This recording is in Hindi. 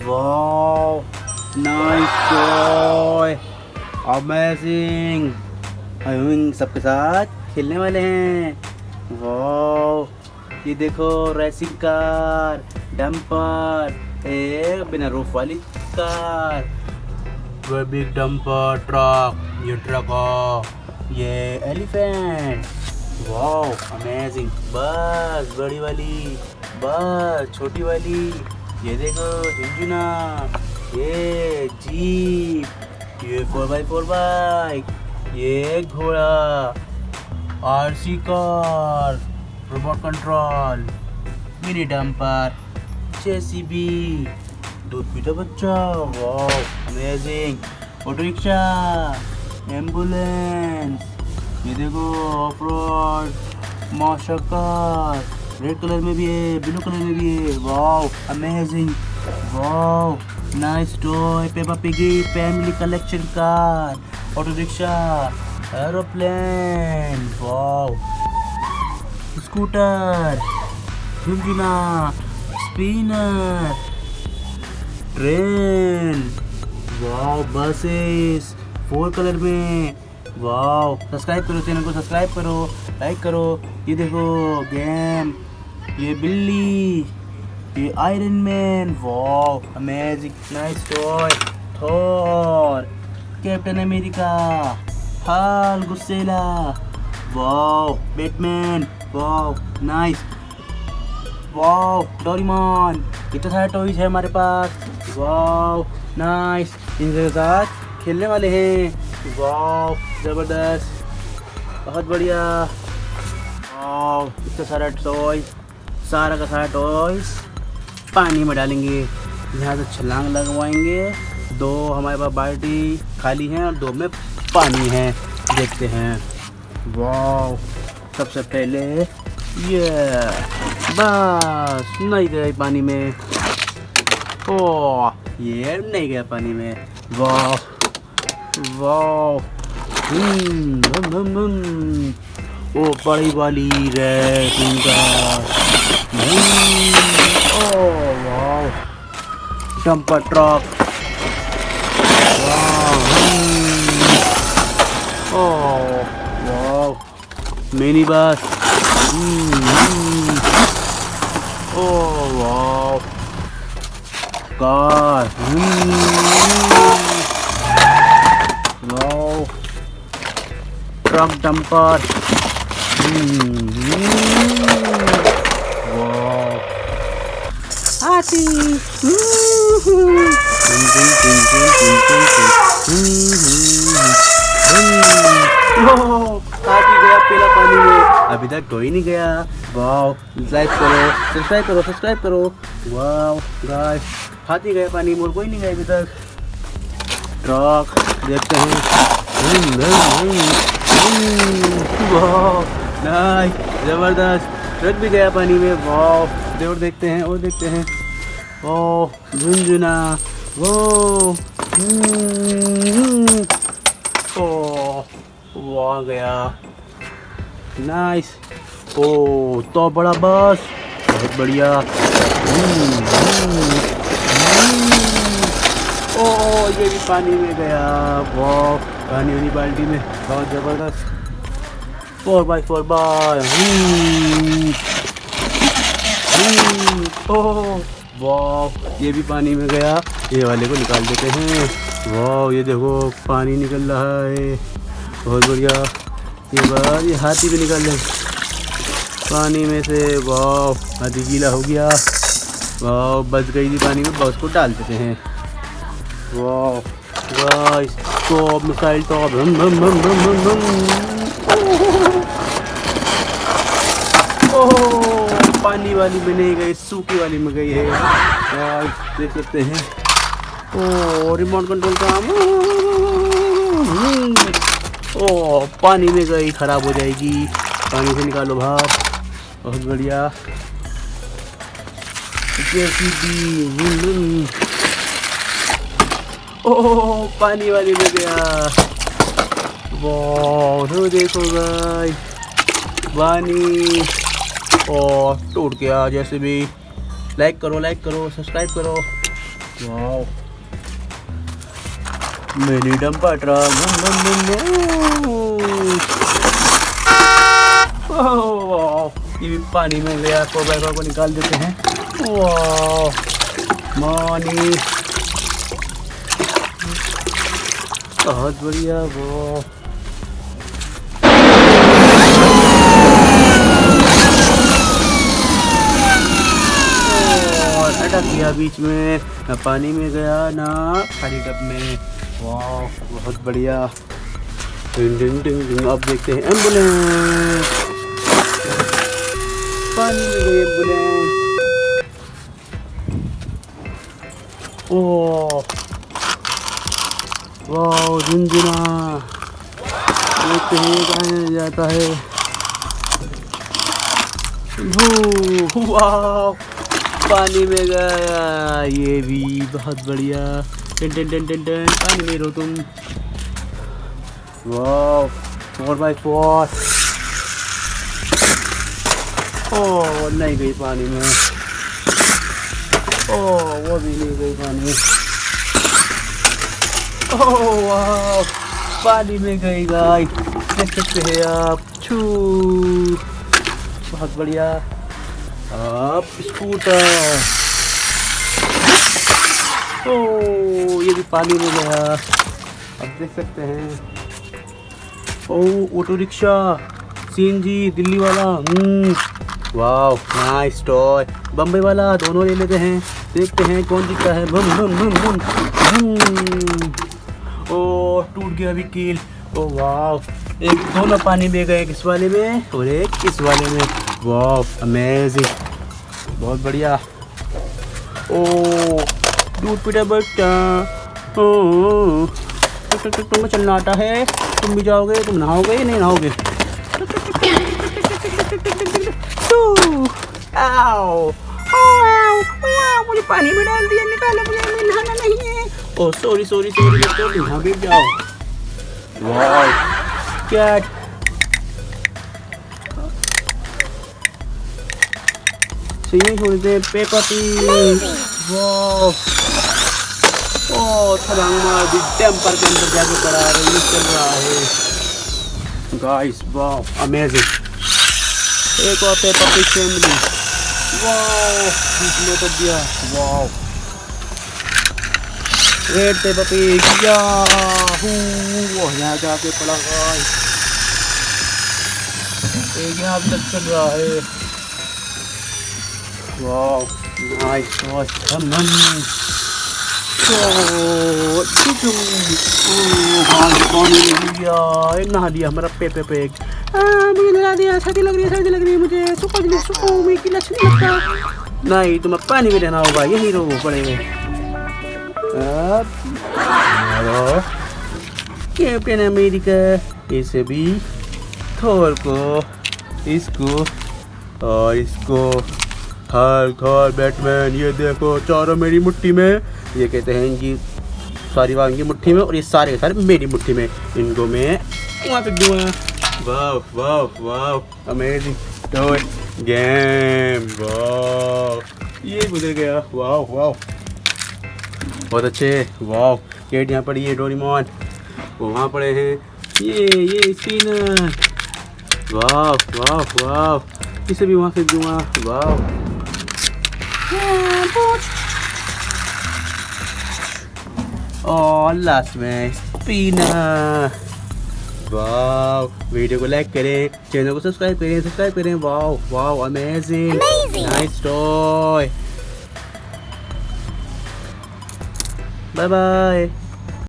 Wow, nice toy, amazing. हम सबके साथ खेलने वाले हैं। वाओ, ये देखो रेसिंग कार, डंपर, एक बिना रूफ वाली कार, बिग डंपर ट्रक, ये ट्रक हो, ये एलिफेंट। Wow amazing. बस बड़ी वाली, बस छोटी वाली, ये देखो झुनझुना, ये जीप, ये 4x4 बाइक, ये घोड़ा, RC car, remote control, mini dumper, JCB, दूध पीता बच्चा। Wow amazing. Auto rickshaw, ambulance, ये देखो off road, marshal car, red colour में भी है, ब्लू कलर में भी है। Wow amazing. Wow nice toy, Peppa piggy family collection car, auto rickshaw, aeroplane, wow scooter, झुनझुना, spinner, train, wow buses 4 colour में। वाओ सब्सक्राइब करो, चैनल को सब्सक्राइब करो, लाइक करो। ये देखो गेम, ये बिल्ली, ये Iron Man. Wow amazing, nice toy, Thor, Captain America, हाल गुस्सेला, wow Batman, wow nice. Wow Doraemon, कितना सारा टॉयज है हमारे पास। वाओ नाइस, इनके साथ खेलने वाले हैं। वाओ ज़बरदस्त, बहुत बढ़िया। वाओ इतना सारा टॉय, सारा का सारा टॉयज पानी में डालेंगे, यहाँ से छलांग लगवाएंगे। 2 हमारे पास बाल्टी खाली हैं और 2 में पानी है, देखते हैं। वाओ सबसे पहले ये बस नहीं गए पानी में, ओ ये नहीं गया पानी में। वाह वाह, ओ बड़ी वाली रेसिंग कार, ओ वाह डंपर ट्रक, वाह ओ वाह मिनी बस, ओ वाह कार, वाह ट्रक डंपर, वाह हाथी, हाथी गया पहला पानी में, अभी तक कोई नहीं गया। वाह लाइक करो, सब्सक्राइब करो, सब्सक्राइब करो। वाह गाइस, हाथी गया पानी में और कोई नहीं गया अभी तक। ट्रक देखते हैं, वाह नाइस जबरदस्त, ट्रक भी गया पानी में। वाह और देखते हैं, और देखते हैं। ओह झुनझुना, वो ओह वाह गया नाइस। ओ तो बड़ा बस, बहुत बढ़िया। ओ ये भी पानी में गया। वाह पानी वाली बाल्टी में, बहुत ज़बरदस्त। 4x4 बाइक, ओह वाह ये भी पानी में गया। ये वाले को निकाल देते हैं। वाह ये देखो पानी निकल रहा है, बहुत बढ़िया। ये बार ये हाथी भी निकाल लें पानी में से। वाह हाथी गीला हो गया। वाह बच गई थी पानी में, बस को डाल देते हैं। वाह गाइस टॉप मिसाइल टॉप, ओह पानी वाली में नहीं गई, सूखी वाली में गई है। गाइस देख सकते हैं। ओह रिमोट कंट्रोल काम, ओह पानी में गई, खराब हो जाएगी, पानी से निकालो बाहर। बहुत बढ़िया। जेसीबी, ओह पानी वाली में गया। वाह देखो गाइस पानी, और टूट गया जैसे भी। लाइक करो, सब्सक्राइब करो। वाओ, मिनी डंपर ट्रक, ये भी पानी में गया। 4x4 को निकाल देते हैं। वाओ, मनी, बहुत बढ़िया। वो अटक गया बीच में, ना पानी में गया ना खाली टब में। वाह, बहुत बढ़िया। डिंग डिंग डिंग डिंग। अब देखते हैं एम्बुलेंस। पानी में गई एम्बुलेंस। ओह वाह, झुनझुना। देखते हैं कहाँ जाता है। वाह, पानी में गया ये भी, बहुत बढ़िया। टन टन टन टन टन, पानी में रहो तुम। वाह, 4x4। ओह, नहीं गई पानी में। ओह, वो भी नहीं गई पानी में। ओह वाह, पानी में गई गाइस, देख सकते हैं आप। छू, बहुत बढ़िया। अब स्कूटर। ओह, ये भी पानी में गया, अब देख सकते हैं। ओह, ऑटो रिक्शा, सीएनजी, दिल्ली वाला। वाह, नाइस टॉय। बम्बई वाला, दोनों ले लेते हैं। देखते हैं कौन जीतता है। बम बम बम बम बम। ओह, टूट गया अभी कील। ओह वाह, एक दोनों पानी में गए, इस वाले में और एक इस वाले में। वाह, अमेजिंग, बहुत बढ़िया। ओह, दूध पीटा बच्चा। तुमको चलना आता है, तुम भी जाओगे, तुम नहाओगे नहीं नहाओगे। आओ, मुझे पानी में डाल दिया, निकालो मुझे, नहाना नहीं है। ओह सॉरी सॉरी सॉरी, यहाँ गिर जाओ। वाह, कैट। सही छोड़ते पेपर पी। वाह, ओह, छलांग मार दी, टेम्पर के अंदर जाके पड़ा रही, चल रहा है गाइस। वाह, अमेजिंग। एक और पेपर पी फैमिली। वाह, बीच में तो दिया। वाह, रेड पेपर पी गया। यहाँ जाके पड़ा गाइस। एक यहाँ अभी तक चल रहा है। वाह, नाइस टॉय। नहा दिया हमारा पे मुझे नहा दिया। सर्दी लग रही है मुझे। नहीं लगता। नहीं, तुम्हें पानी में रहना होगा, यही रहो पड़ेगा। कैप्टन अमेरिका, इसे भी, थोर को, इसको और इसको, हल्क और बैटमैन। ये देखो, चारों मेरी मुट्ठी में। ये कहते हैं इनकी सारी बात इनकी मुट्ठी में, और ये सारे के सारे मेरी मुट्ठी में। इनको मैं वहाँ पे दूँगा। वाह वाह वाह, अमेजिंग टॉय गेम। वाह, ये गुजर गया। वाह वाह, बहुत अच्छे। वाह, केट यहाँ पड़ी है, डोरेमोन वो वहाँ पड़े हैं। ये स्पिनर। वाह वाह वाह, इसे भी वहाँ फेंक दूँगा। वाह, और लास्ट में स्पिनर। वाह, वीडियो को लाइक करें, चैनल को सब्सक्राइब करें। वाह वाह, amazing, nice toy. Bye bye.